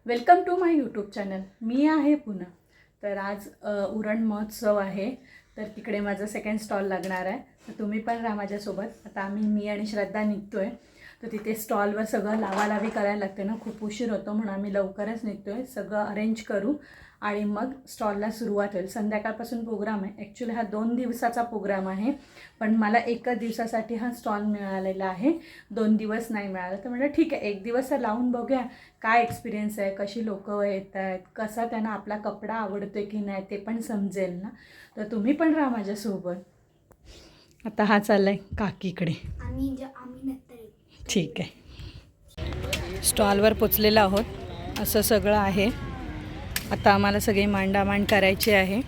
Welcome to my YouTube channel. मी आहे पुन्हा. तर आज उरण महोत्सव आहे, तर तिकडे माझा सेकंड स्टॉल लागणार आहे. तर तुम्ही पण राहा माझ्यासोबत. आता मी आणि श्रद्धा निघतो आहे. तर तिथे स्टॉलवर सगळं लावालावी करायला लागते ना, खूप उशीर होतो, म्हणून आम्ही लवकरच निघतो आहे. सगळं अरेंज करू आणि मग स्टॉलला सुरुवात होईल. संध्याकाळपासून प्रोग्राम आहे. ॲक्च्युली हा 2 दिवसाचा प्रोग्राम आहे, पण मला एका दिवसासाठी हा स्टॉल मिळालेला आहे. 2 दिवस नाही मिळाला. तर म्हटलं ठीक आहे, 1 दिवस लावून बघूया काय एक्सपिरियन्स आहे, कशी लोकं येत आहेत, कसा त्यांना आपला कपडा आवडतो की नाही ते पण समजेल ना. तर तुम्ही पण राहा माझ्यासोबत. आता हा चाललाय काकीकडे. आम्ही नंतर ठीक आहे. स्टॉलवर पोचलेलो आहोत. असं सगळं आहे. आता आम्हाला सगळी मांडामांड करायची आहे.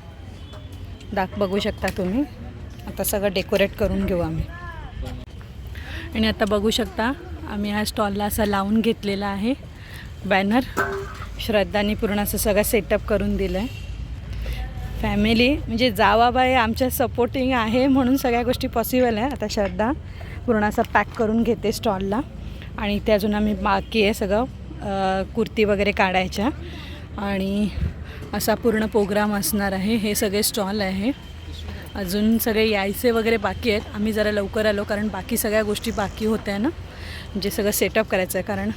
बघू शकता तुम्ही. आता सगळं डेकोरेट करून घेऊ आम्ही. आणि आता बघू शकता आम्ही ह्या स्टॉलला असं लावून घेतलेला आहे बॅनर. श्रद्धानी पूर्ण असं सगळं सेटअप करून दिलं आहे. फॅमिली म्हणजे जावाबाई आमच्या सपोर्टिंग आहे म्हणून सगळ्या गोष्टी पॉसिबल आहे. आता श्रद्धा पूर्ण असं पॅक करून घेते स्टॉलला. आणि ते अजून आम्ही बाकी आहे सगळं कुर्ती वगैरे काढायच्या. आणि असा पूर्ण प्रोग्राम असणार आहे. हे सगळे स्टॉल आहे. अजून सगळे यायचे वगैरे बाकी आहेत. आम्ही जरा लवकर आलो कारण बाकी सगळ्या गोष्टी बाकी होत्या ना, म्हणजे सगळं सेटअप करायचं आहे. कारण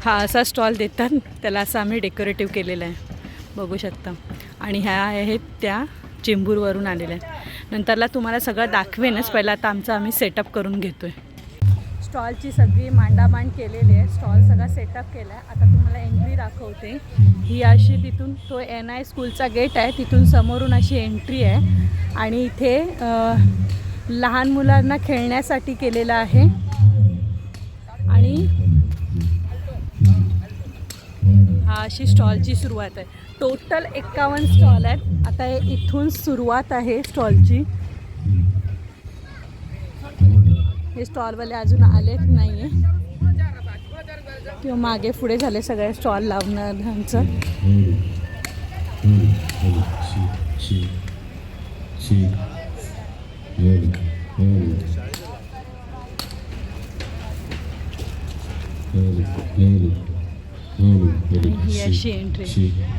हा असा स्टॉल देतात, त्याला असं आम्ही डेकोरेटिव्ह केलेलं आहे, बघू शकता. आणि ह्या आहेत त्या चेंबूरवरून आलेल्या आहेत. नंतरला तुम्हाला सगळं दाखवेनच. पहिला आता आम्ही सेटअप करून घेतो आहे. स्टॉलची सगळी मांडामांड केलेली आहे. स्टॉल सगळा सेटअप केला आहे. आता तुम्हाला एंट्री दाखवते. ही अशी तिथून तो NI स्कूलचा गेट आहे, तिथून समोरून अशी एंट्री आहे. आणि इथे लहान मुलांना खेळण्यासाठी केलेलं आहे. आणि हा अशी स्टॉलची सुरुवात आहे. टोटल 51 स्टॉल आहेत. आता इथून सुरुवात आहे स्टॉलची. हे स्टॉलवाले अजून आलेच नाही आहे किंवा मागे पुढे झाले सगळे स्टॉल लावणाऱ्यांचं. ही अशी एंट्री.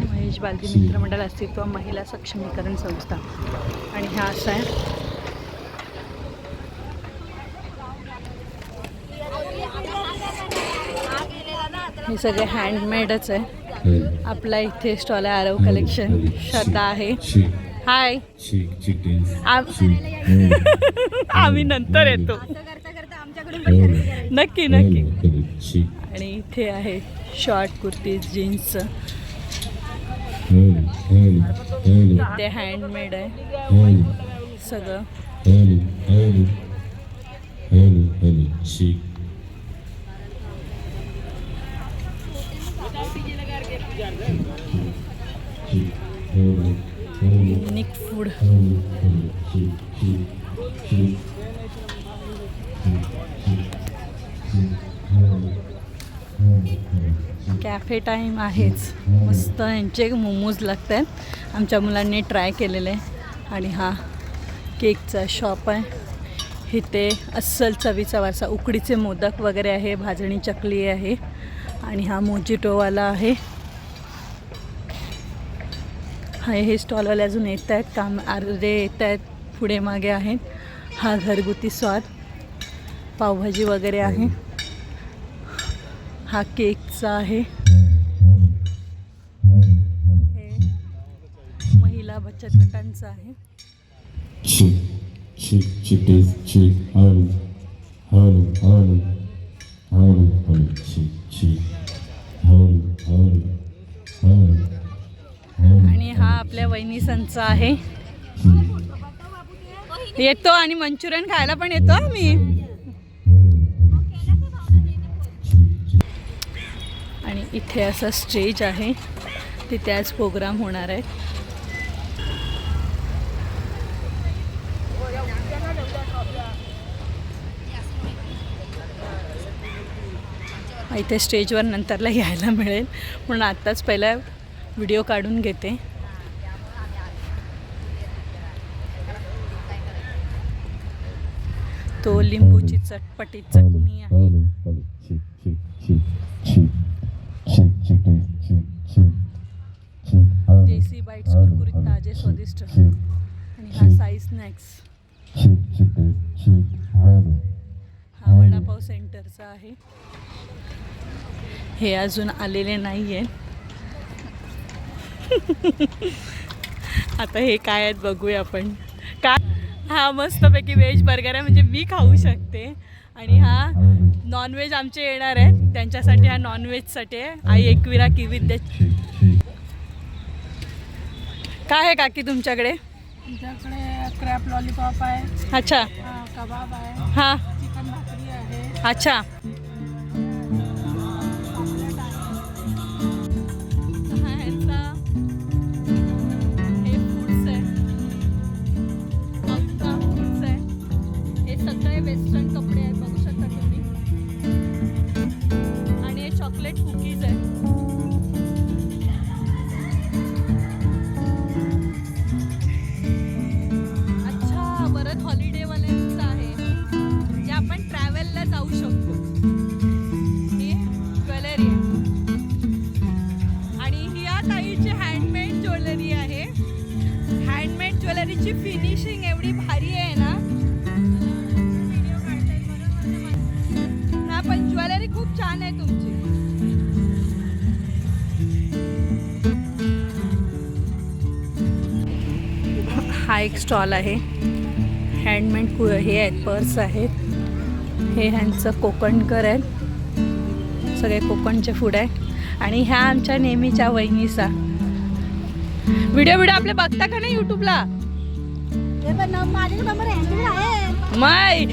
महेश बालदी मित्रमंडळ अस्तित्व महिला सक्षमीकरण संस्था. आणि हा असा आहे. हे सगळे हँडमेडच आहे. आपला इथे स्टॉल आहे आरव कलेक्शन. श्रद्धा आहे. हाय. आम्ही नंतर येतो. नक्की नक्की. आणि इथे आहे शॉर्ट कुर्तीज जीन्सचं. ते हँडमेड आहे सगळं. Unique food. कॅफे टाईम आहेच. मस्त यांचे मोमोज लागत आहेत. आमच्या मुलांनी ट्राय केलेलं आहे. आणि हा केकचा शॉप आहे. इथे अस्सल चवीचा वारसा. उकडीचे मोदक वगैरे आहे. भाजणी चकली आहे. आणि हा मोजिटोवाला आहे. हे स्टॉलवाले अजून येत आहेत. काम अर्धे येत आहेत, पुढे मागे आहेत. हा घरगुती स्वाद पावभाजी वगैरे आहे. हा केकचा आहे. हे महिला बचत गटांचा आहे. आणि हा आपल्या वहिनीसांचा आहे. येतो आणि मंचुरियन खायला पण येतो मी. आणि इथे असं स्टेज आहे, तिथे आज प्रोग्राम होणार आहे. इथे स्टेजवर नंतरला यायला मिळेल म्हणून आत्ताच पहिला व्हिडिओ काढून घेते. तो लिंबूची चटपटी चटणी आहे. फॅमिली स्टोर आणि हा साई स्नॅक्स. हा वडापाव सेंटरचा आहे. हे अजून आलेले नाही आहे. आता हे काय आहेत बघूया आपण. हा मस्तपैकी व्हेज बर्गर आहे, म्हणजे मी खाऊ शकते. आणि हा नॉनव्हेज आमचे येणार आहेत, त्यांच्यासाठी हा नॉनव्हेजसाठी आहे. आई एकविरा किविद्या. काय आहे काकी तुमच्याकडे? आमच्याकडे क्रॅप लॉलीपॉप आहे. अच्छा. कबाब आहे. हां. चिकन भाकरी आहे. अच्छा. हे फूड्स आहे, अल्ट्रा फूड्स आहे. हे सगळे वेस्टर्न कपडे आहेत, बघू शकता तुम्ही. आणि हे चॉकलेट कुकीज आहे. अच्छा, परत हॉलिडेवाल्यांचं आहे, म्हणजे आपण ट्रॅव्हलला जाऊ शकतो. ही ज्वेलरी आहे आणि ही या ताईची हँडमेड ज्वेलरी आहे. हँडमेड ज्वेलरीची फिनिशिंग एवढी भारी आहे ना. पण ज्वेलरी खूप छान आहे तुमची. हा एक स्टॉल आहे. हँडमेड हे आहेत, पर्स आहेत. हे ह्यांचं कोकणकर आहेत, सगळे कोकणचे फूड आहे. आणि ह्या आमच्या नेहमीच्या वहिनीचा व्हिडिओ आपले बघता का नाही यूट्यूबला? माय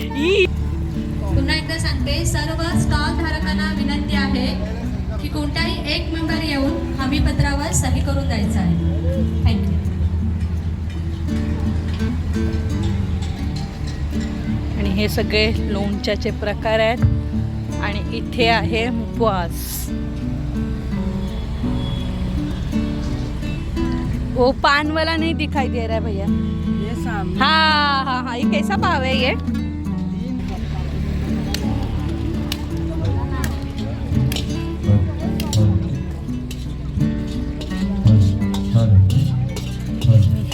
पुन्हा एकदा सांगते, सर्व स्टॉल धारकांना विनंती आहे की कोणताही एक मेंबर येऊन हमीपत्रावर सही करून द्यायचं आहे. थँक्यू. आणि हे सगळे लोणच्याचे प्रकार आहेत. आणि इथे आहे उपवास. वो पान वाला नहीं दिखाई दे रहा है भैया. ये सामने. हाँ हाँ हाँ, ये कैसा पाव है ये?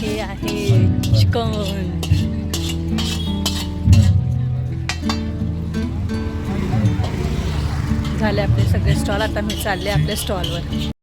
हे आहे चिकन. झाले आपले सगळे स्टॉल. आता मी चालले आपल्या स्टॉलवर.